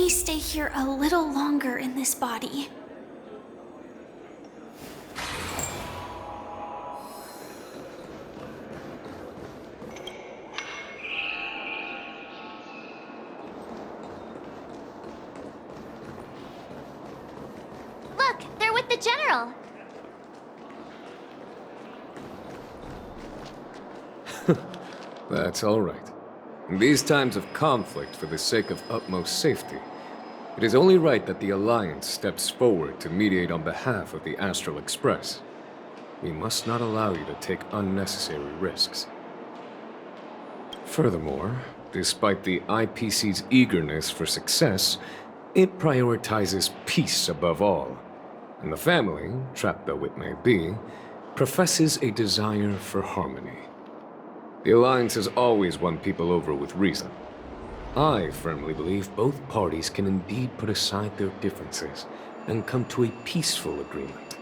me stay here a little longer in this body. Look, they're with the general. That's all right. In these times of conflict for the sake of utmost safety, it is only right that the Alliance steps forward to mediate on behalf of the Astral Express. We must not allow you to take unnecessary risks. Furthermore, despite the IPC's eagerness for success, it prioritizes peace above all. And the family, trapped though it may be, professes a desire for harmony. The Alliance has always won people over with reason. I firmly believe both parties can indeed put aside their differences and come to a peaceful agreement.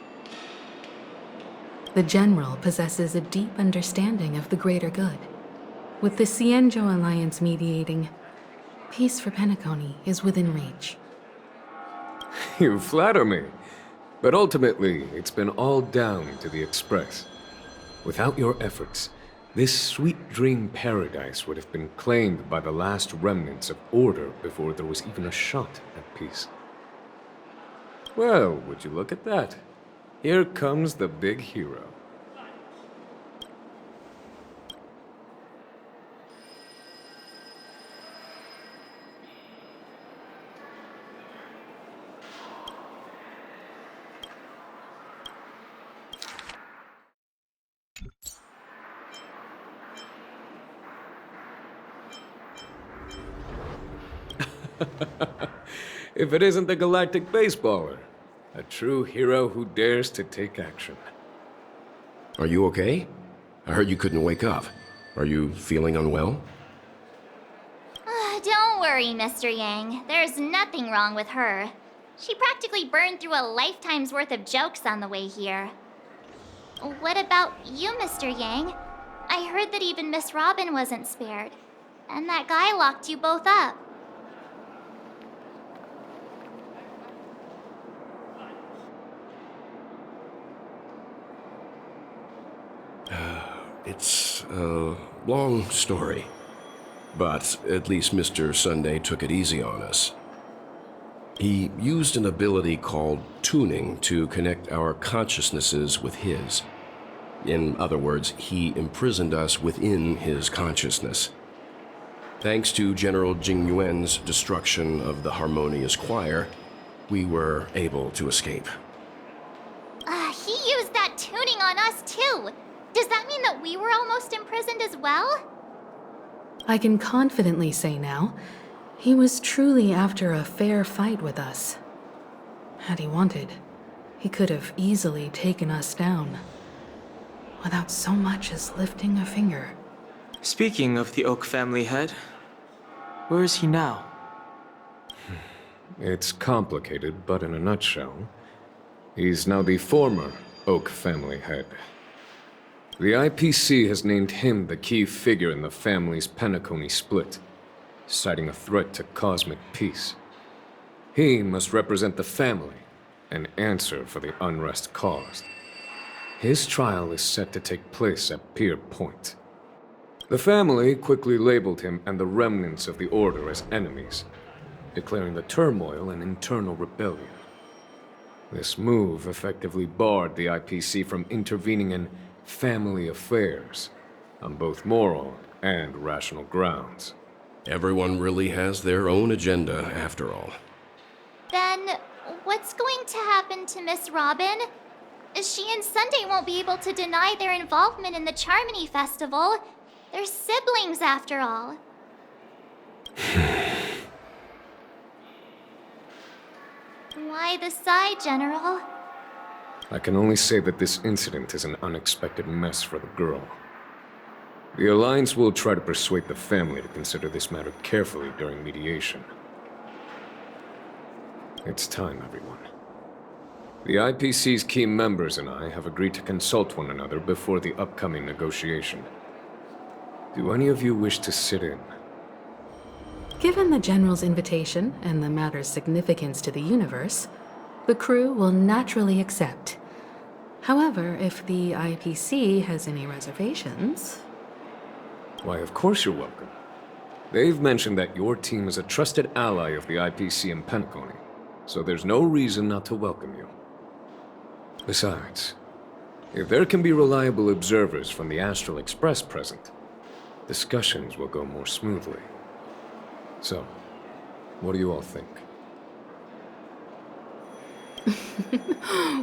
The General possesses a deep understanding of the greater good. With the Cienjo Alliance mediating, peace for Penacony is within reach. You flatter me. But ultimately, it's been all down to the Express. Without your efforts, this sweet dream paradise would have been claimed by the last remnants of order before there was even a shot at peace. Well, would you look at that? Here comes the big hero. If it isn't the galactic baseballer, a true hero who dares to take action. Are you okay? I heard you couldn't wake up. Are you feeling unwell? Don't worry, Mr. Yang. There's nothing wrong with her. She practically burned through a lifetime's worth of jokes on the way here. What about you, Mr. Yang? I heard that even Miss Robin wasn't spared. And that guy locked you both up. It's a long story. But at least Mr. Sunday took it easy on us. He used an ability called tuning to connect our consciousnesses with his. In other words, he imprisoned us within his consciousness. Thanks to General Jing Yuan's destruction of the Harmonious Choir, we were able to escape. He used that tuning on us too. Does that mean that we were almost imprisoned as well? I can confidently say now, he was truly after a fair fight with us. Had he wanted, he could have easily taken us down, without so much as lifting a finger. Speaking of the Oak family head, where is he now? It's complicated, but in a nutshell, he's now the former Oak family head. The IPC has named him the key figure in the family's Penacony split, citing a threat to cosmic peace. He must represent the family and answer for the unrest caused. His trial is set to take place at Pier Point. The family quickly labeled him and the remnants of the Order as enemies, declaring the turmoil an internal rebellion. This move effectively barred the IPC from intervening in family affairs on both moral and rational grounds. Everyone really has their own agenda, after all. Then, what's going to happen to Miss Robin? She and Sunday won't be able to deny their involvement in the Charmony Festival. They're siblings, after all. Why the sigh, General? I can only say that this incident is an unexpected mess for the girl. The Alliance will try to persuade the family to consider this matter carefully during mediation. It's time, everyone. The IPC's key members and I have agreed to consult one another before the upcoming negotiation. Do any of you wish to sit in? Given the General's invitation and the matter's significance to the universe, the crew will naturally accept. However, if the IPC has any reservations... Why, of course you're welcome. They've mentioned that your team is a trusted ally of the IPC in Penacony, so there's no reason not to welcome you. Besides, if there can be reliable observers from the Astral Express present, discussions will go more smoothly. So, what do you all think?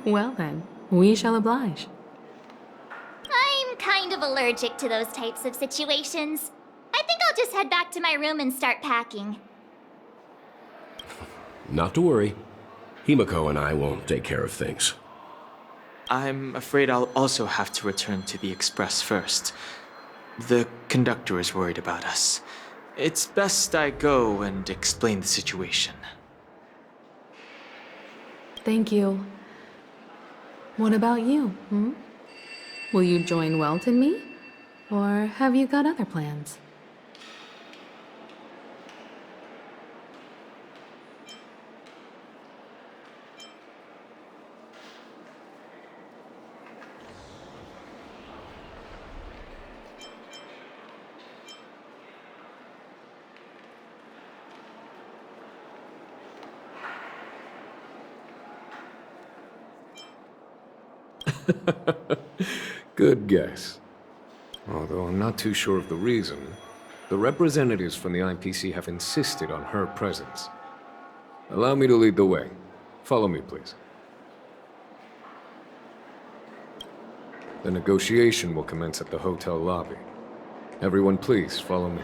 Well then, we shall oblige. I'm kind of allergic to those types of situations. I think I'll just head back to my room and start packing. Not to worry. Himiko and I will take care of things. I'm afraid I'll also have to return to the Express first. The conductor is worried about us. It's best I go and explain the situation. Thank you. What about you, Will you join Welt and me? Or have you got other plans? Good guess. Although I'm not too sure of the reason, the representatives from the IPC have insisted on her presence. Allow me to lead the way. Follow me, please. The negotiation will commence at the hotel lobby. Everyone, please follow me.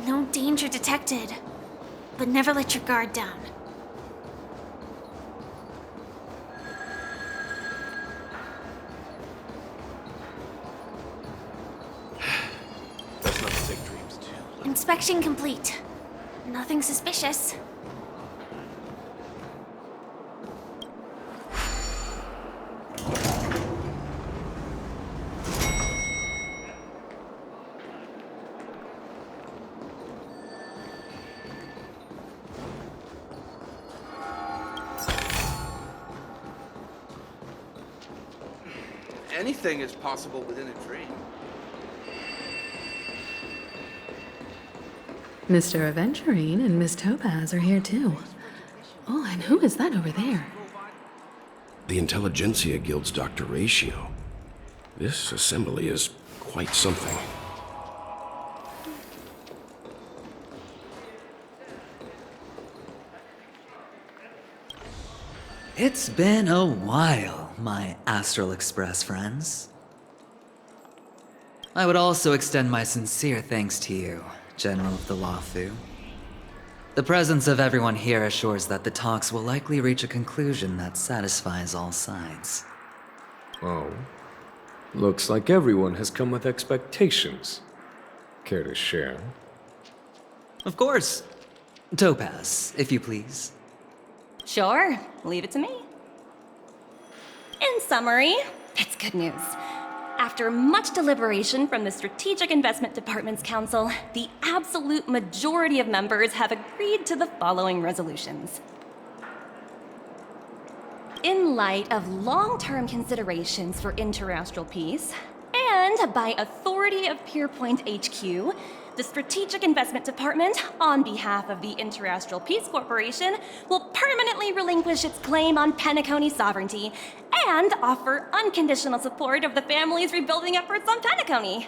No danger detected. But never let your guard down. Let's not take dreams too. Inspection complete. Nothing suspicious. Anything is possible within a dream. Mr. Aventurine and Miss Topaz are here too. Oh, and who is that over there? The Intelligentsia Guild's Dr. Ratio. This assembly is quite something. It's been a while, my Astral Express friends. I would also extend my sincere thanks to you, General of the Lawfu. The presence of everyone here assures that the talks will likely reach a conclusion that satisfies all sides. Oh. Looks like everyone has come with expectations. Care to share? Of course. Topaz, if you please. Sure, leave it to me. In summary, it's good news. After much deliberation from the Strategic Investment Department's council, the absolute majority of members have agreed to the following resolutions. In light of long-term considerations for interastral peace, and by authority of Pierpoint HQ, the Strategic Investment Department, on behalf of the Interastral Peace Corporation, will permanently relinquish its claim on Penacony sovereignty and offer unconditional support of the family's rebuilding efforts on Penacony.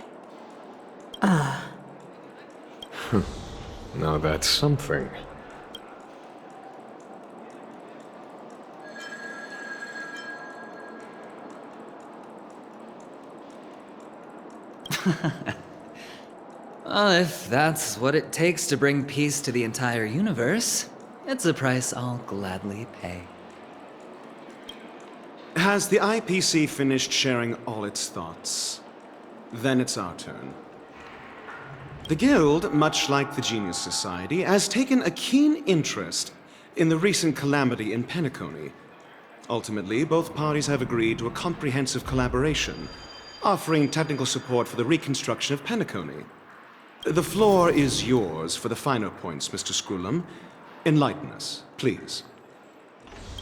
Now that's something. Well, if that's what it takes to bring peace to the entire universe, it's a price I'll gladly pay. Has the IPC finished sharing all its thoughts? Then it's our turn. The Guild, much like the Genius Society, has taken a keen interest in the recent calamity in Penacony. Ultimately, both parties have agreed to a comprehensive collaboration, offering technical support for the reconstruction of Penacony. The floor is yours for the finer points, Mr. Screwlum. Enlighten us, please.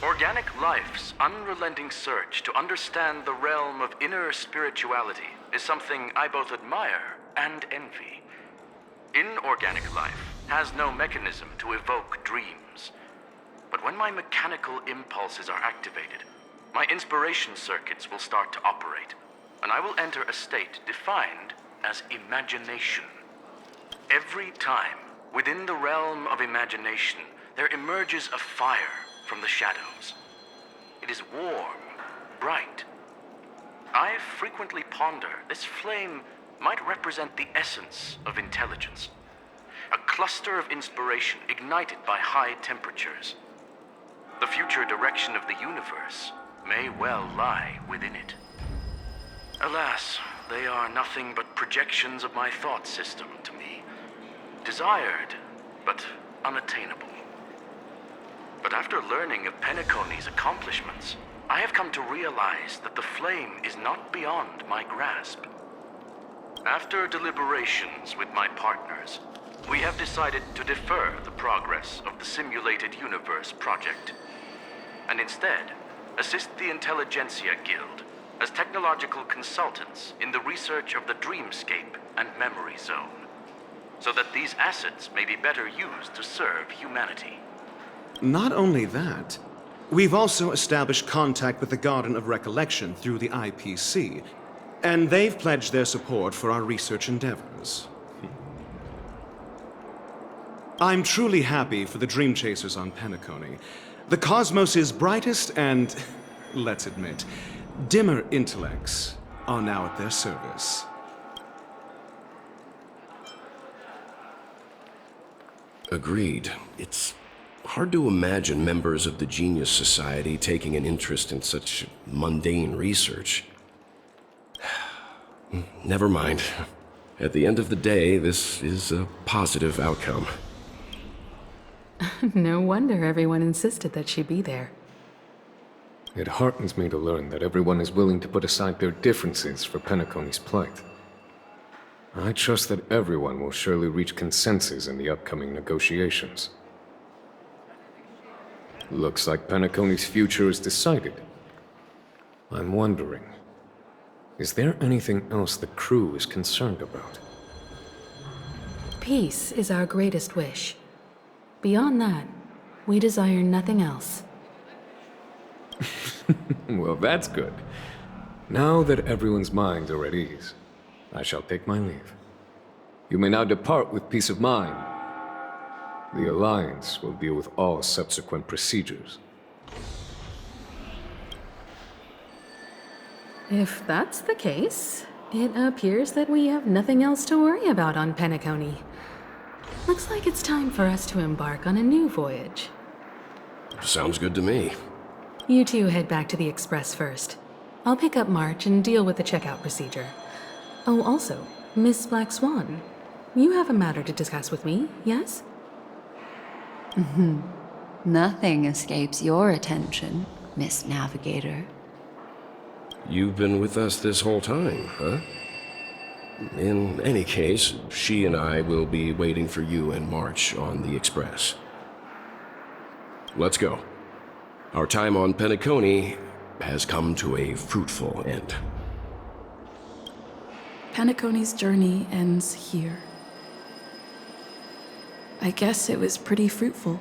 Organic life's unrelenting search to understand the realm of inner spirituality is something I both admire and envy. Inorganic life has no mechanism to evoke dreams. But when my mechanical impulses are activated, my inspiration circuits will start to operate, and I will enter a state defined as imagination. Every time, within the realm of imagination, there emerges a fire from the shadows. It is warm, bright. I frequently ponder this flame might represent the essence of intelligence. A cluster of inspiration ignited by high temperatures. The future direction of the universe may well lie within it. Alas, they are nothing but projections of my thought system to me. Desired, but unattainable. But after learning of Penacony's accomplishments, I have come to realize that the flame is not beyond my grasp. After deliberations with my partners, we have decided to defer the progress of the Simulated Universe project, and instead assist the Intelligentsia Guild as technological consultants in the research of the Dreamscape and Memory Zone, so that these assets may be better used to serve humanity. Not only that, we've also established contact with the Garden of Recollection through the IPC, and they've pledged their support for our research endeavors. I'm truly happy for the Dream Chasers on Penacony. The Cosmos' brightest and, let's admit, dimmer intellects are now at their service. Agreed. It's hard to imagine members of the Genius Society taking an interest in such mundane research. Never mind. At the end of the day, this is a positive outcome. No wonder everyone insisted that she be there. It heartens me to learn that everyone is willing to put aside their differences for Penacony's plight. I trust that everyone will surely reach consensus in the upcoming negotiations. Looks like Penacony's future is decided. I'm wondering, is there anything else the crew is concerned about? Peace is our greatest wish. Beyond that, we desire nothing else. Well, that's good. Now that everyone's minds are at ease, I shall take my leave. You may now depart with peace of mind. The Alliance will deal with all subsequent procedures. If that's the case, it appears that we have nothing else to worry about on Penacony. Looks like it's time for us to embark on a new voyage. Sounds good to me. You two head back to the Express first. I'll pick up March and deal with the checkout procedure. Oh, also, Miss Black Swan, you have a matter to discuss with me, yes? Nothing escapes your attention, Miss Navigator. You've been with us this whole time, huh? In any case, she and I will be waiting for you and March on the Express. Let's go. Our time on Penacony has come to a fruitful end. Penacony's journey ends here. I guess it was pretty fruitful.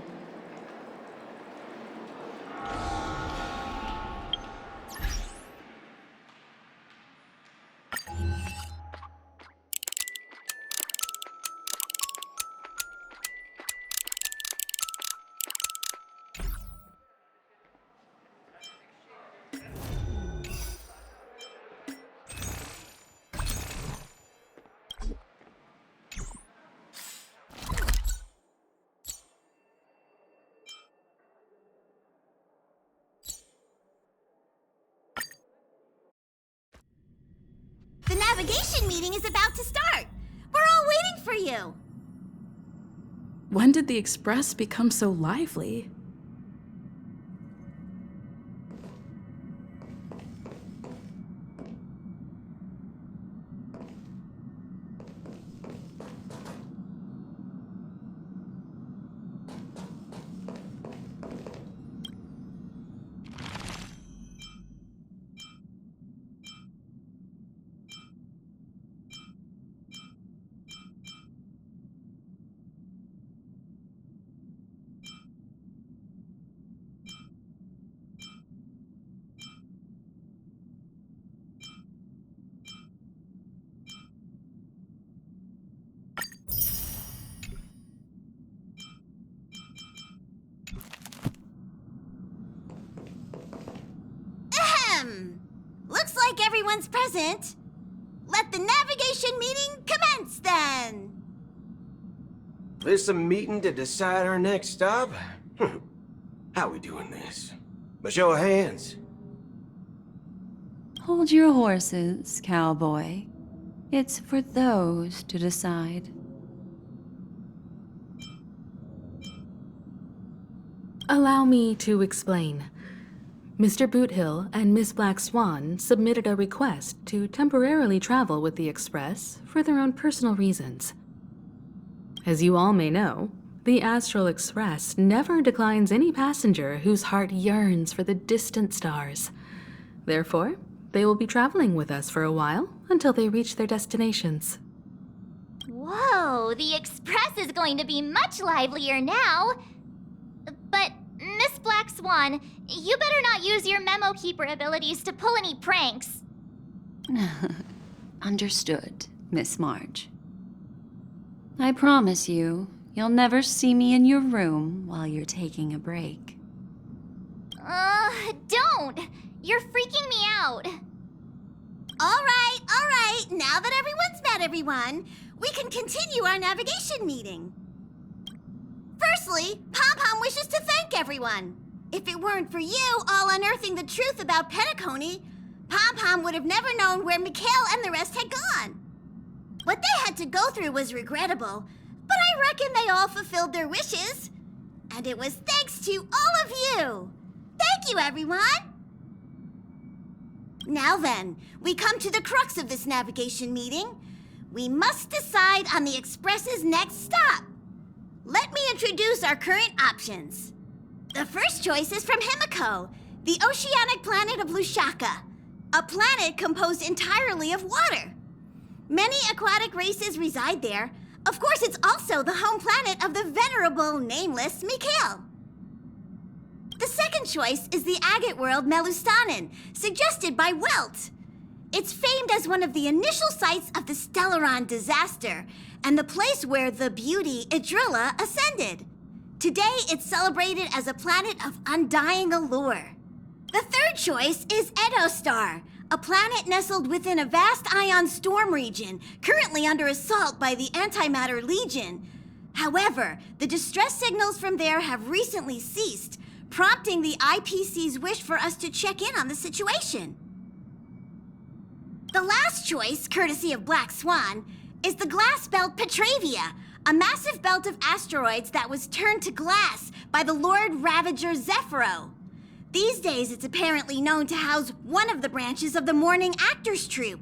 navigation meeting is about to start. We're all waiting for you. When did the Express become so lively? Looks like everyone's present. Let the navigation meeting commence then. This a meeting to decide our next stop? How we doing this? A show of hands. Hold your horses, cowboy. It's for those to decide. Allow me to explain. Mr. Boothill and Miss Black Swan submitted a request to temporarily travel with the Express for their own personal reasons. As you all may know, the Astral Express never declines any passenger whose heart yearns for the distant stars. Therefore, they will be traveling with us for a while until they reach their destinations. Whoa, the Express is going to be much livelier now. But, Miss Black Swan, you better not use your Memo Keeper abilities to pull any pranks. Understood, Miss Marge. I promise you, you'll never see me in your room while you're taking a break. Don't! You're freaking me out. All right. Now that everyone's met everyone, we can continue our navigation meeting. Firstly, Pom-Pom wishes to thank everyone. If it weren't for you all unearthing the truth about Penacony, Pom-Pom would have never known where Mikhail and the rest had gone. What they had to go through was regrettable, but I reckon they all fulfilled their wishes. And it was thanks to all of you. Thank you, everyone. Now then, we come to the crux of this navigation meeting. We must decide on the Express's next stop. Let me introduce our current options. The first choice is from Himiko, the oceanic planet of Lushaka, a planet composed entirely of water. Many aquatic races reside there. Of course, it's also the home planet of the venerable, nameless Mikhail. The second choice is the agate world Melustanen, suggested by Welt. It's famed as one of the initial sites of the Stellaron disaster, and the place where the beauty Idrilla ascended. Today, it's celebrated as a planet of undying allure. The third choice is Edostar, a planet nestled within a vast ion storm region, currently under assault by the Antimatter Legion. However, the distress signals from there have recently ceased, prompting the IPC's wish for us to check in on the situation. The last choice, courtesy of Black Swan, is the glass belt Petravia, a massive belt of asteroids that was turned to glass by the Lord Ravager Zephyro. These days, it's apparently known to house one of the branches of the Morning Actors Troupe.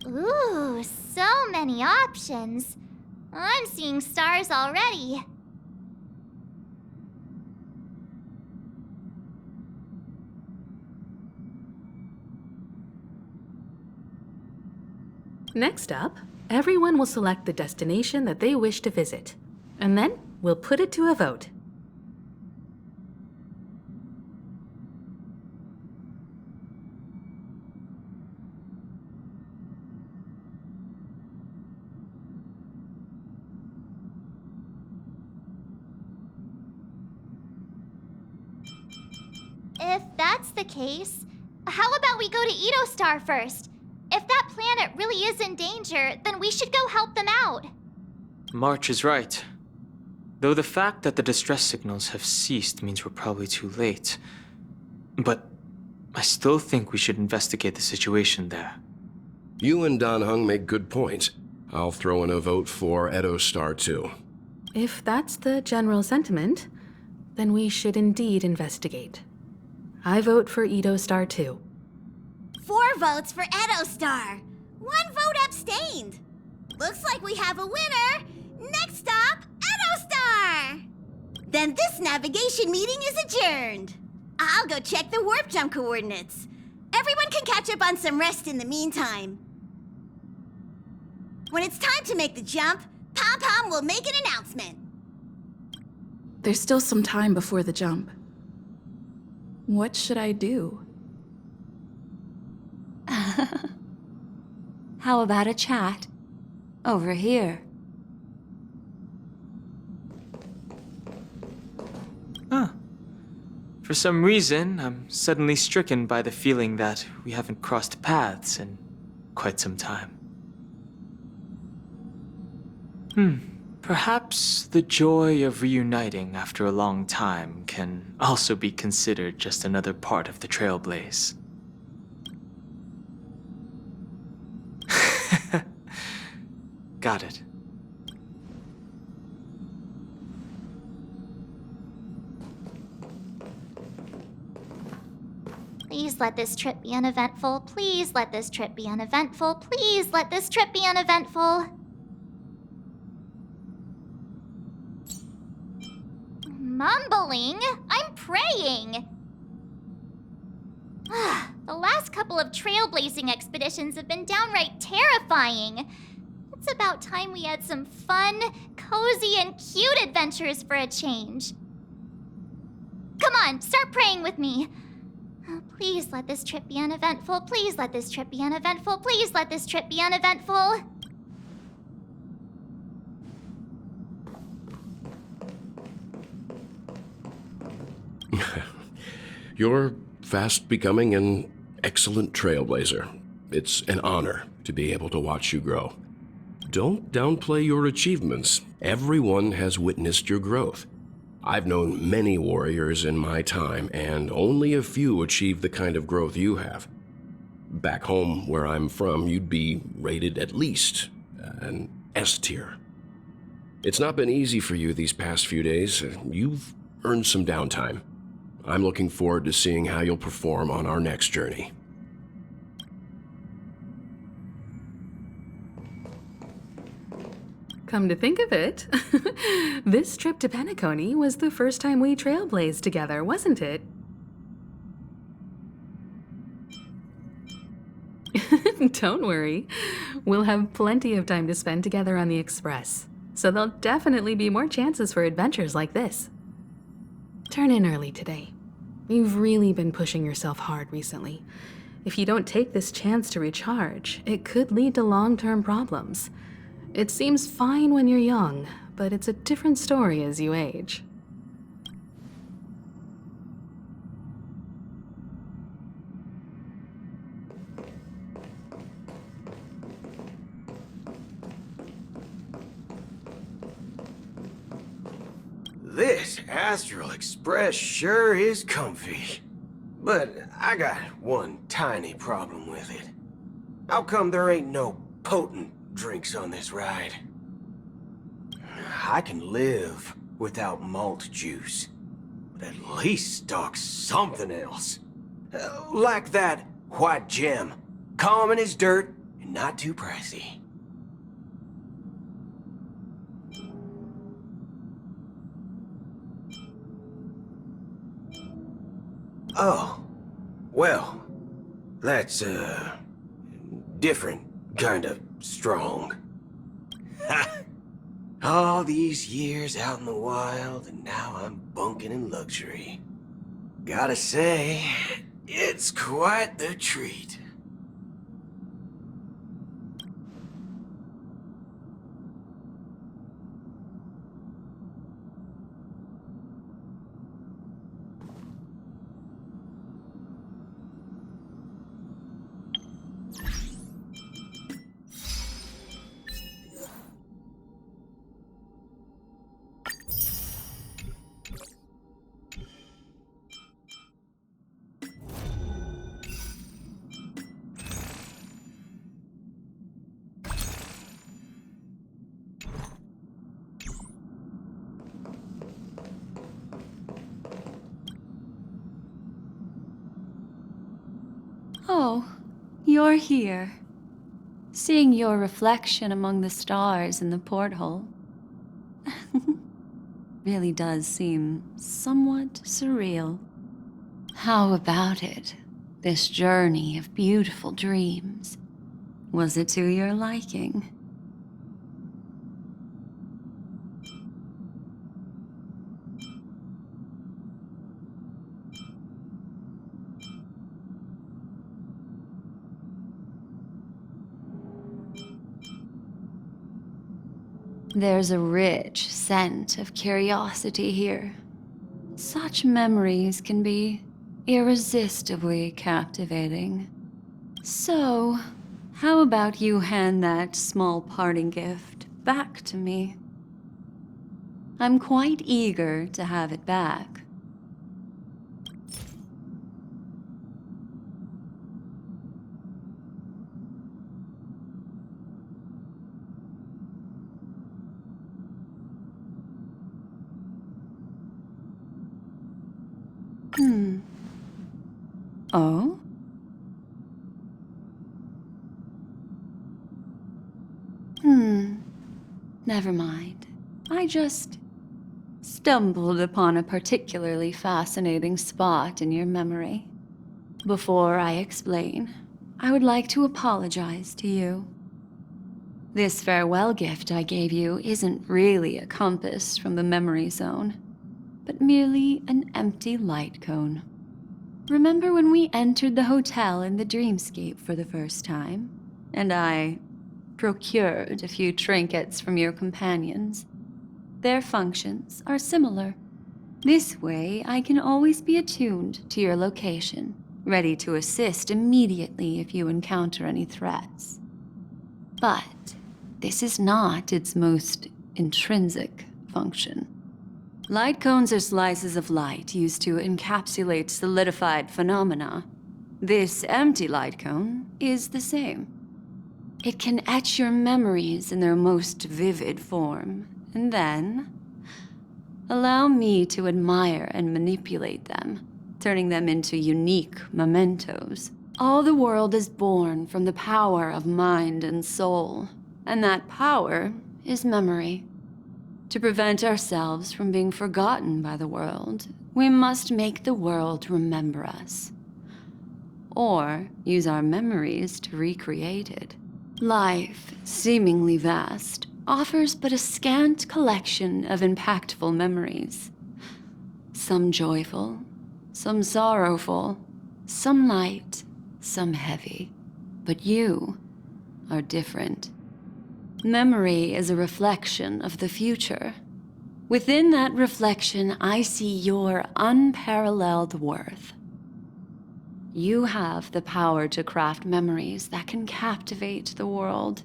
Ooh, so many options. I'm seeing stars already. Next up, everyone will select the destination that they wish to visit, and then we'll put it to a vote. If that's the case, how about we go to Edostar first? If that planet really is in danger, then we should go help them out. March is right. Though the fact that the distress signals have ceased means we're probably too late. But I still think we should investigate the situation there. You and Dan Heng make good points. I'll throw in a vote for Edo Star too. If that's the general sentiment, then we should indeed investigate. I vote for Edo Star too. 4 votes for Edo Star. 1 vote abstained. Looks like we have a winner. Next stop, Edo Star. Then this navigation meeting is adjourned. I'll go check the warp jump coordinates. Everyone can catch up on some rest in the meantime. When it's time to make the jump, Pom Pom will make an announcement. There's still some time before the jump. What should I do? How about a chat? Over here. Huh. For some reason, I'm suddenly stricken by the feeling that we haven't crossed paths in quite some time. Perhaps the joy of reuniting after a long time can also be considered just another part of the Trailblaze. Got it. Please let this trip be uneventful. Please let this trip be uneventful. Please let this trip be uneventful. Mumbling? I'm praying. The last couple of trailblazing expeditions have been downright terrifying. It's about time we had some fun, cozy, and cute adventures for a change. Come on, start praying with me. Oh, please let this trip be uneventful. Please let this trip be uneventful. Please let this trip be uneventful. You're fast becoming an excellent trailblazer. It's an honor to be able to watch you grow. Don't downplay your achievements. Everyone has witnessed your growth. I've known many warriors in my time, and only a few achieve the kind of growth you have. Back home, where I'm from, you'd be rated at least an S tier. It's not been easy for you these past few days. You've earned some downtime. I'm looking forward to seeing how you'll perform on our next journey. Come to think of it, this trip to Penacony was the first time we trailblazed together, wasn't it? Don't worry. We'll have plenty of time to spend together on the Express, so there'll definitely be more chances for adventures like this. Turn in early today. You've really been pushing yourself hard recently. If you don't take this chance to recharge, it could lead to long-term problems. It seems fine when you're young, but it's a different story as you age. This Astral Express sure is comfy. But I got one tiny problem with it. How come there ain't no potent drinks on this ride? I can live without malt juice, but at least stock something else. Like that white gem, common as dirt and not too pricey. Oh, well, that's, different kind of strong. All these years out in the wild, and now I'm bunking in luxury. Gotta say, it's quite the treat. So, you're here. Seeing your reflection among the stars in the porthole really does seem somewhat surreal. How about it? This journey of beautiful dreams. Was it to your liking? There's a rich scent of curiosity here. Such memories can be irresistibly captivating. So, how about you hand that small parting gift back to me? I'm quite eager to have it back. Oh? Never mind. I just stumbled upon a particularly fascinating spot in your memory. Before I explain, I would like to apologize to you. This farewell gift I gave you isn't really a compass from the memory zone, but merely an empty light cone. Remember when we entered the hotel in the dreamscape for the first time, and I procured a few trinkets from your companions? Their functions are similar. This way, I can always be attuned to your location, ready to assist immediately if you encounter any threats. But this is not its most intrinsic function. Light cones are slices of light used to encapsulate solidified phenomena. This empty light cone is the same. It can etch your memories in their most vivid form, and then allow me to admire and manipulate them, turning them into unique mementos. All the world is born from the power of mind and soul, and that power is memory. To prevent ourselves from being forgotten by the world, we must make the world remember us, or use our memories to recreate it. Life, seemingly vast, offers but a scant collection of impactful memories. Some joyful, some sorrowful, some light, some heavy. But you are different. Memory is a reflection of the future. Within that reflection, I see your unparalleled worth. You have the power to craft memories that can captivate the world.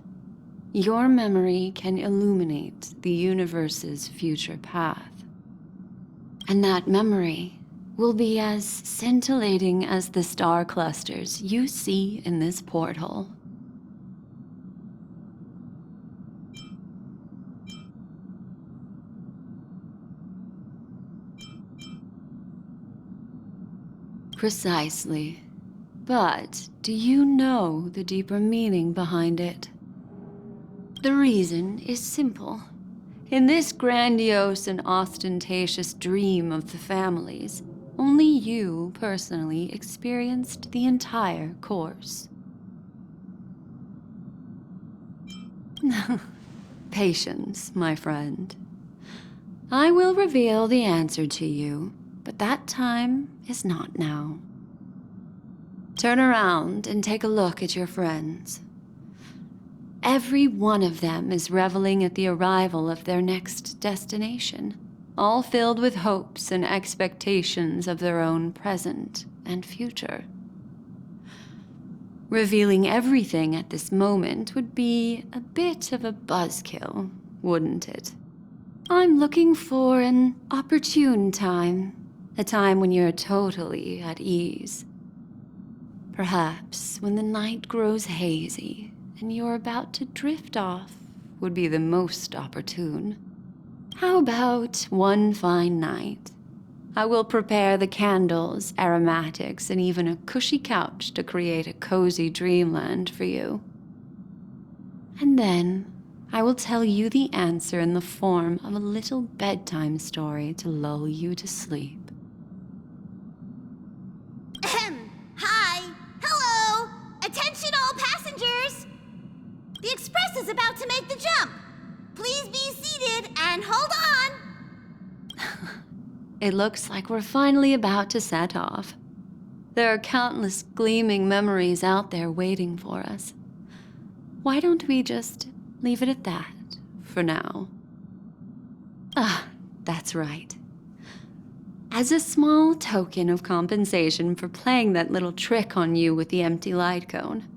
Your memory can illuminate the universe's future path. And that memory will be as scintillating as the star clusters you see in this porthole. Precisely. But do you know the deeper meaning behind it? The reason is simple. In this grandiose and ostentatious dream of the families, only you personally experienced the entire course. Patience, my friend. I will reveal the answer to you, but that time is not now. Turn around and take a look at your friends. Every one of them is reveling at the arrival of their next destination, all filled with hopes and expectations of their own present and future. Revealing everything at this moment would be a bit of a buzzkill, wouldn't it? I'm looking for an opportune time, a time when you're totally at ease. Perhaps when the night grows hazy and you're about to drift off would be the most opportune. How about one fine night, I will prepare the candles, aromatics, and even a cushy couch to create a cozy dreamland for you. And then I will tell you the answer in the form of a little bedtime story to lull you to sleep. Hi! Hello! Attention all passengers! The express is about to make the jump. Please be seated and hold on! It looks like we're finally about to set off. There are countless gleaming memories out there waiting for us. Why don't we just leave it at that for now? That's right. As a small token of compensation for playing that little trick on you with the empty light cone,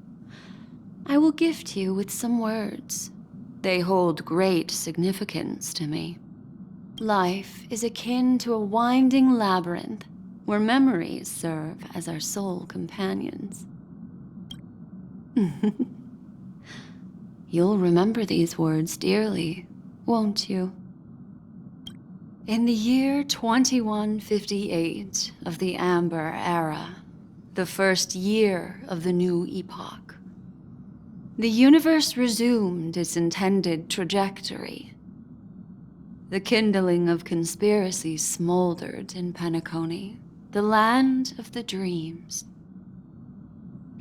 I will gift you with some words. They hold great significance to me. Life is akin to a winding labyrinth where memories serve as our sole companions. You'll remember these words dearly, won't you? In the year 2158 of the Amber Era, the first year of the new epoch, the universe resumed its intended trajectory. The kindling of conspiracy smoldered in Penacony, the land of the dreams.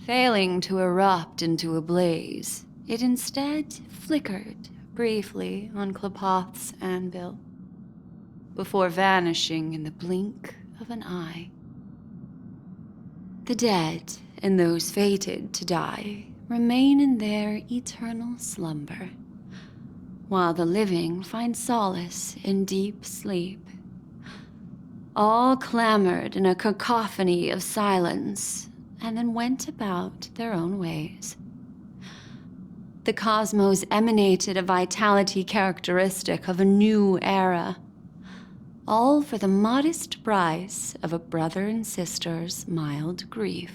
Failing to erupt into a blaze, it instead flickered briefly on Klapoth's anvil, before vanishing in the blink of an eye. The dead and those fated to die remain in their eternal slumber, while the living find solace in deep sleep. All clamored in a cacophony of silence, and then went about their own ways. The cosmos emanated a vitality characteristic of a new era, all for the modest price of a brother and sister's mild grief.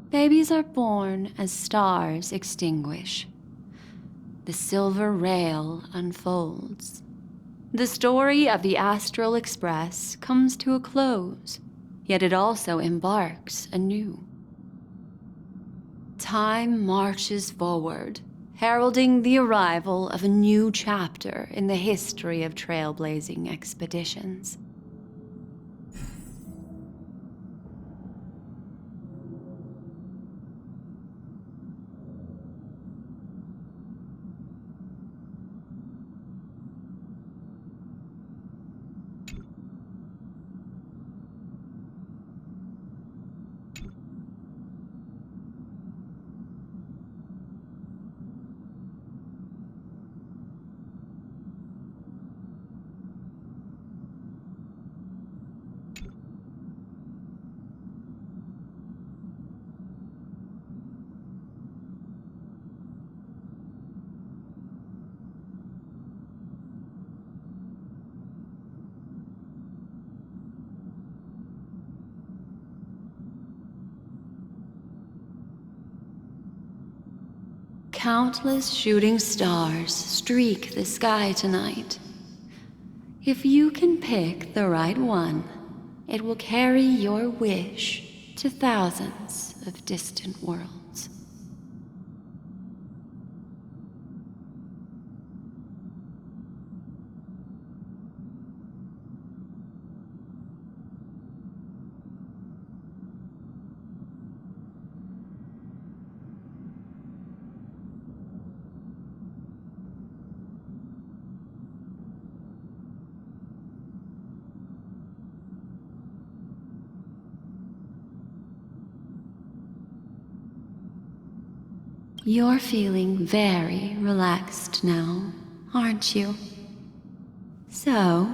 Babies are born as stars extinguish. The silver rail unfolds. The story of the Astral Express comes to a close, yet it also embarks anew. Time marches forward, heralding the arrival of a new chapter in the history of trailblazing expeditions. Countless shooting stars streak the sky tonight. If you can pick the right one, it will carry your wish to thousands of distant worlds. You're feeling very relaxed now, aren't you? So,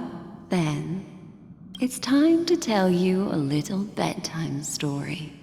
then, it's time to tell you a little bedtime story.